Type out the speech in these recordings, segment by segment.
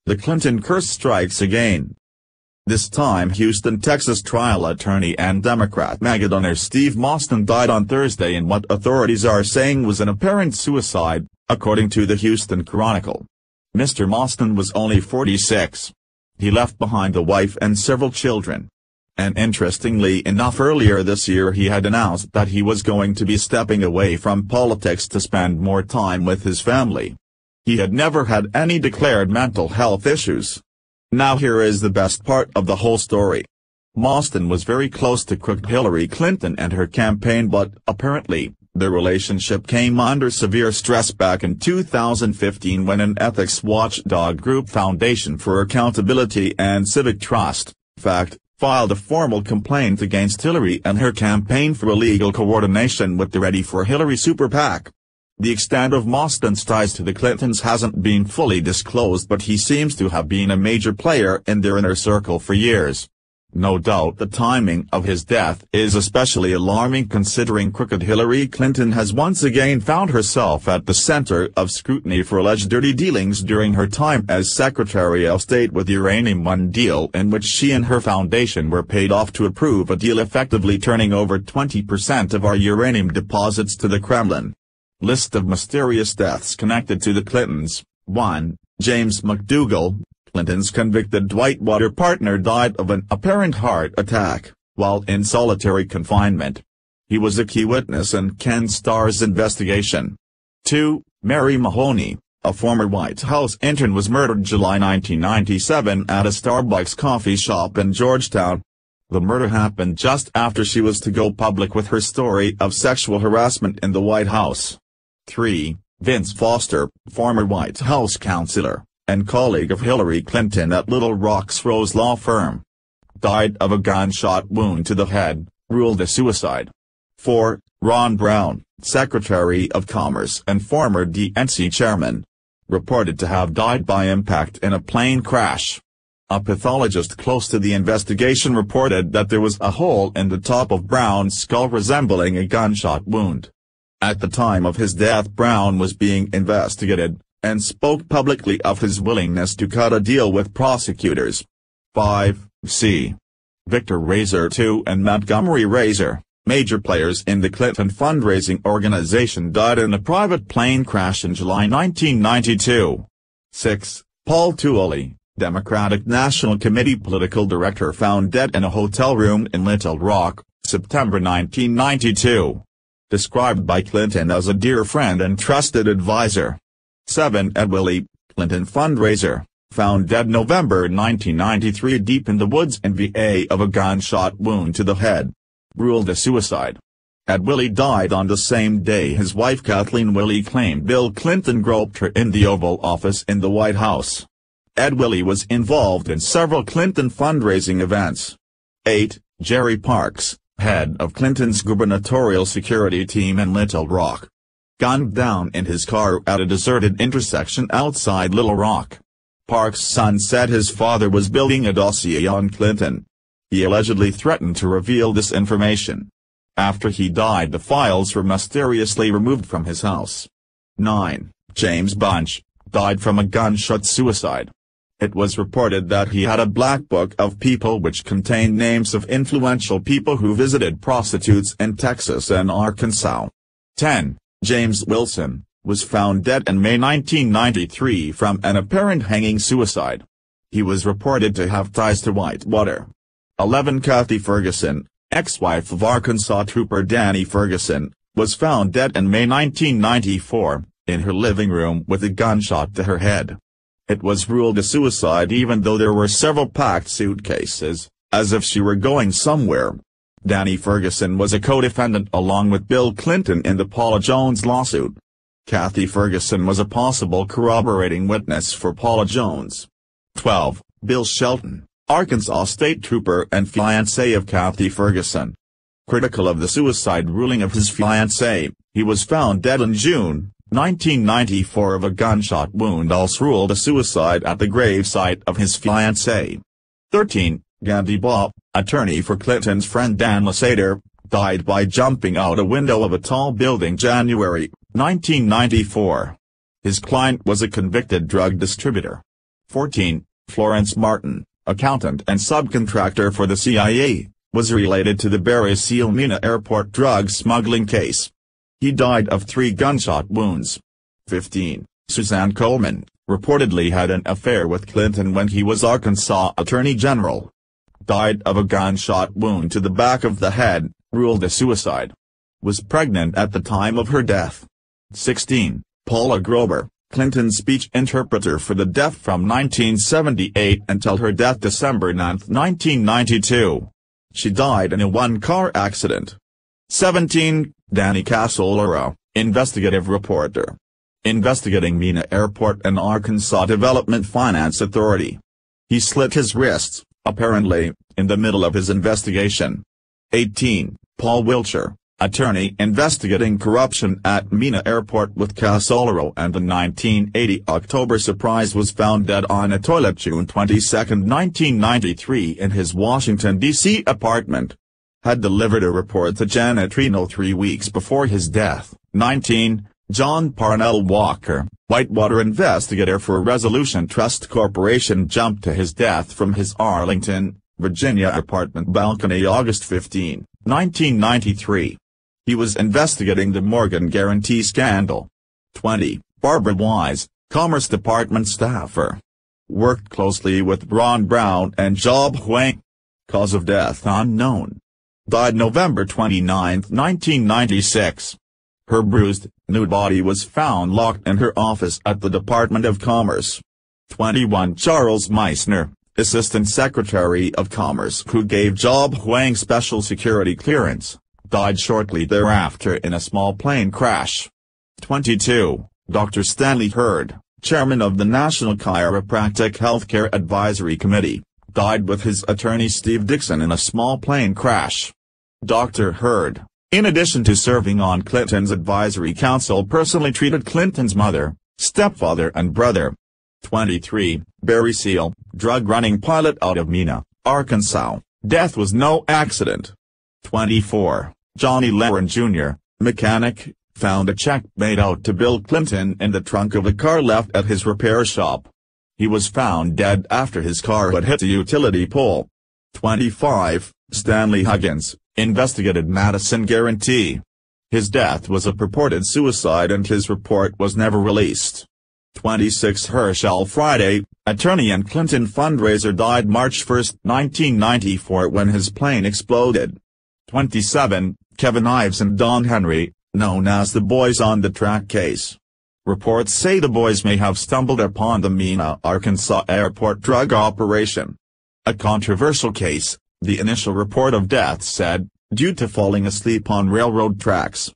The Clinton curse strikes again. This time Houston, Texas trial attorney and Democrat mega-donor Steve Mostyn died on Thursday in what authorities are saying was an apparent suicide, according to the Houston Chronicle. Mr. Mostyn was only 46. He left behind a wife and several children. And interestingly enough, earlier this year he had announced that he was going to be stepping away from politics to spend more time with his family. He had never had any declared mental health issues. Now here is the best part of the whole story. Mostyn was very close to crooked Hillary Clinton and her campaign, but apparently, the relationship came under severe stress back in 2015 when an ethics watchdog group, Foundation for Accountability and Civic Trust, FACT, filed a formal complaint against Hillary and her campaign for illegal coordination with the Ready for Hillary super PAC. The extent of Mostyn's ties to the Clintons hasn't been fully disclosed, but he seems to have been a major player in their inner circle for years. No doubt the timing of his death is especially alarming considering crooked Hillary Clinton has once again found herself at the center of scrutiny for alleged dirty dealings during her time as Secretary of State with the Uranium One deal, in which she and her foundation were paid off to approve a deal effectively turning over 20% of our uranium deposits to the Kremlin. List of mysterious deaths connected to the Clintons. 1. James McDougal, Clinton's convicted Whitewater partner, died of an apparent heart attack, while in solitary confinement. He was a key witness in Ken Starr's investigation. 2. Mary Mahoney, a former White House intern, was murdered July 1997 at a Starbucks coffee shop in Georgetown. The murder happened just after she was to go public with her story of sexual harassment in the White House. 3. Vince Foster, former White House counselor, and colleague of Hillary Clinton at Little Rock's Rose law firm, died of a gunshot wound to the head, ruled a suicide. 4. Ron Brown, Secretary of Commerce and former DNC chairman, reported to have died by impact in a plane crash. A pathologist close to the investigation reported that there was a hole in the top of Brown's skull resembling a gunshot wound. At the time of his death, Brown was being investigated, and spoke publicly of his willingness to cut a deal with prosecutors. 5. C. Victor Razor II and Montgomery Razor, major players in the Clinton fundraising organization, died in a private plane crash in July 1992. 6. Paul Tuohy, Democratic National Committee political director, found dead in a hotel room in Little Rock, September 1992. Described by Clinton as a dear friend and trusted advisor. 7. Ed Willie, Clinton fundraiser, found dead November 1993 deep in the woods in VA of a gunshot wound to the head, ruled a suicide. Ed Willie died on the same day his wife Kathleen Willey claimed Bill Clinton groped her in the Oval Office in the White House. Ed Willie was involved in several Clinton fundraising events. 8. Jerry Parks, head of Clinton's gubernatorial security team in Little Rock, gunned down in his car at a deserted intersection outside Little Rock. Parks' son said his father was building a dossier on Clinton. He allegedly threatened to reveal this information. After he died, the files were mysteriously removed from his house. 9. James Bunch, died from a gunshot suicide. It was reported that he had a black book of people which contained names of influential people who visited prostitutes in Texas and Arkansas. 10. James Wilson, was found dead in May 1993 from an apparent hanging suicide. He was reported to have ties to Whitewater. 11. Kathy Ferguson, ex-wife of Arkansas trooper Danny Ferguson, was found dead in May 1994, in her living room with a gunshot to her head. It was ruled a suicide even though there were several packed suitcases, as if she were going somewhere. Danny Ferguson was a co-defendant along with Bill Clinton in the Paula Jones lawsuit. Kathy Ferguson was a possible corroborating witness for Paula Jones. 12. Bill Shelton, Arkansas state trooper and fiancé of Kathy Ferguson. Critical of the suicide ruling of his fiancé, he was found dead in June 1994 of a gunshot wound, also ruled a suicide at the gravesite of his fiancée. 13. Gandhi Bop, attorney for Clinton's friend Dan Lasater, died by jumping out a window of a tall building January 1994. His client was a convicted drug distributor. 14. Florence Martin, accountant and subcontractor for the CIA, was related to the Barry Seal Mena Airport drug smuggling case. He died of 3 gunshot wounds. 15. Suzanne Coleman, reportedly had an affair with Clinton when he was Arkansas Attorney General. Died of a gunshot wound to the back of the head, ruled a suicide. Was pregnant at the time of her death. 16. Paula Grober, Clinton's speech interpreter for the deaf from 1978 until her death December 9, 1992. She died in a one-car accident. 17. Danny Casolaro, investigative reporter. Investigating Mena Airport and Arkansas Development Finance Authority. He slit his wrists, apparently, in the middle of his investigation. 18. Paul Wiltshire, attorney investigating corruption at Mena Airport with Casolaro, and the 1980 October surprise was found dead on a toilet June 22, 1993 in his Washington, D.C. apartment. Had delivered a report to Janet Reno 3 weeks before his death. 19. John Parnell Walker, Whitewater investigator for Resolution Trust Corporation, jumped to his death from his Arlington, Virginia apartment balcony August 15, 1993. He was investigating the Morgan Guarantee scandal. 20. Barbara Wise, Commerce Department staffer. Worked closely with Ron Brown and Job Hwang. Cause of death unknown. Died November 29, 1996. Her bruised, nude body was found locked in her office at the Department of Commerce. 21. Charles Meissner, Assistant Secretary of Commerce who gave Job Hwang special security clearance, died shortly thereafter in a small plane crash. 22. Dr. Stanley Hurd, Chairman of the National Chiropractic Healthcare Advisory Committee, died with his attorney Steve Dixon in a small plane crash. Dr. Hurd, in addition to serving on Clinton's advisory council, personally treated Clinton's mother, stepfather and brother. 23. Barry Seal, drug-running pilot out of Mena, Arkansas, death was no accident. 24. Johnny Laren Jr., mechanic, found a check made out to Bill Clinton in the trunk of a car left at his repair shop. He was found dead after his car had hit a utility pole. 25. Stanley Huggins, investigated Madison Guarantee. His death was a purported suicide and his report was never released. 26. Herschel Friday, attorney and Clinton fundraiser, died March 1, 1994 when his plane exploded. 27. Kevin Ives and Don Henry, known as the Boys on the Track case. Reports say the boys may have stumbled upon the Mena, Arkansas airport drug operation. A controversial case, the initial report of death said, due to falling asleep on railroad tracks.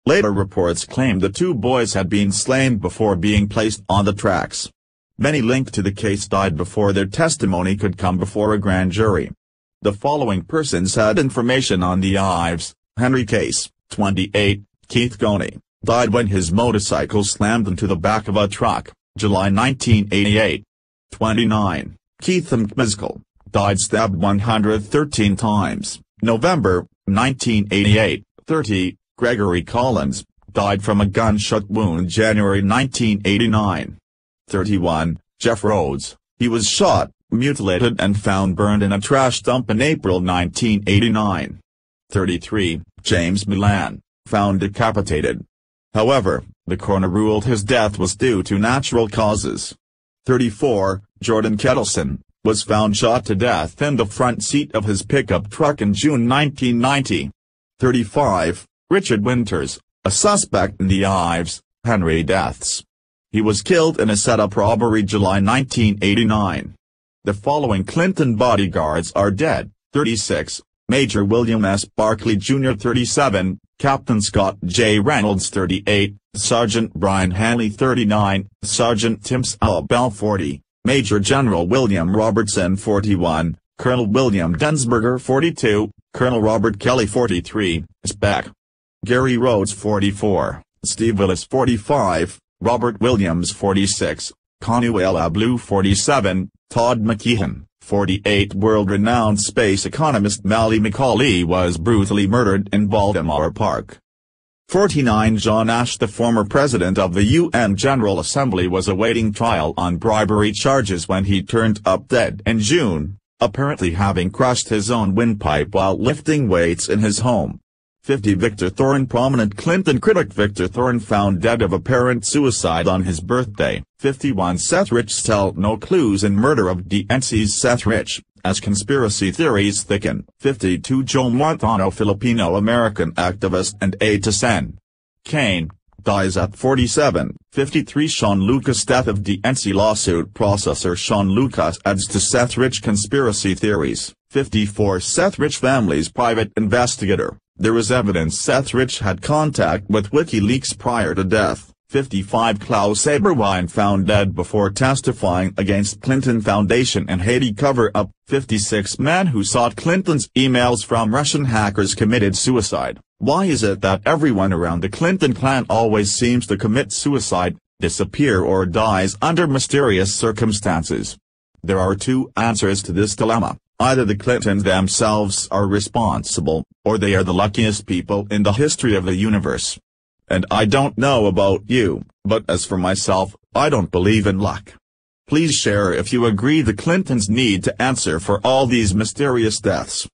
Later reports claimed the 2 boys had been slain before being placed on the tracks. Many linked to the case died before their testimony could come before a grand jury. The following persons had information on the Ives, Henry case. 28. Keith Goney, died when his motorcycle slammed into the back of a truck, July 1988. 29. Keith McMiskell, died stabbed 113 times, November, 1988. 30. Gregory Collins, died from a gunshot wound January 1989. 31. Jeff Rhodes, he was shot, mutilated and found burned in a trash dump in April 1989. 33. James Milan, found decapitated. However, the coroner ruled his death was due to natural causes. 34. Jordan Kettleson, was found shot to death in the front seat of his pickup truck in June 1990. 35. Richard Winters, a suspect in the Ives, Henry deaths. He was killed in a setup robbery July 1989. The following Clinton bodyguards are dead. 36. Major William S. Barkley Jr. 37, Captain Scott J. Reynolds 38, Sergeant Brian Hanley 39, Sergeant Tim Bell 40, Major General William Robertson 41, Colonel William Densberger 42, Colonel Robert Kelly 43, Spec. Gary Rhodes 44, Steve Willis 45, Robert Williams 46, Conuela Blue 47, Todd McKeon 48. World-renowned space economist Mally McCauley was brutally murdered in Baltimore Park. 49 John Ash, the former president of the UN General Assembly, was awaiting trial on bribery charges when he turned up dead in June, apparently having crushed his own windpipe while lifting weights in his home. 50 Victor Thorn, prominent Clinton critic Victor Thorn, found dead of apparent suicide on his birthday. 51 Seth Rich, still no clues in murder of DNC's Seth Rich, as conspiracy theories thicken. 52 Joe Montano, Filipino-American activist and aide to Sen. Kane, dies at 47. 53 Sean Lucas, death of DNC lawsuit processor Sean Lucas adds to Seth Rich conspiracy theories. 54 Seth Rich family's private investigator, there is evidence Seth Rich had contact with WikiLeaks prior to death. 55 Klaus Eberwein, found dead before testifying against Clinton Foundation and Haiti cover-up. 56 Man who sought Clinton's emails from Russian hackers committed suicide. Why is it that everyone around the Clinton clan always seems to commit suicide, disappear or dies under mysterious circumstances? There are two answers to this dilemma. Either the Clintons themselves are responsible, or they are the luckiest people in the history of the universe. And I don't know about you, but as for myself, I don't believe in luck. Please share if you agree the Clintons need to answer for all these mysterious deaths.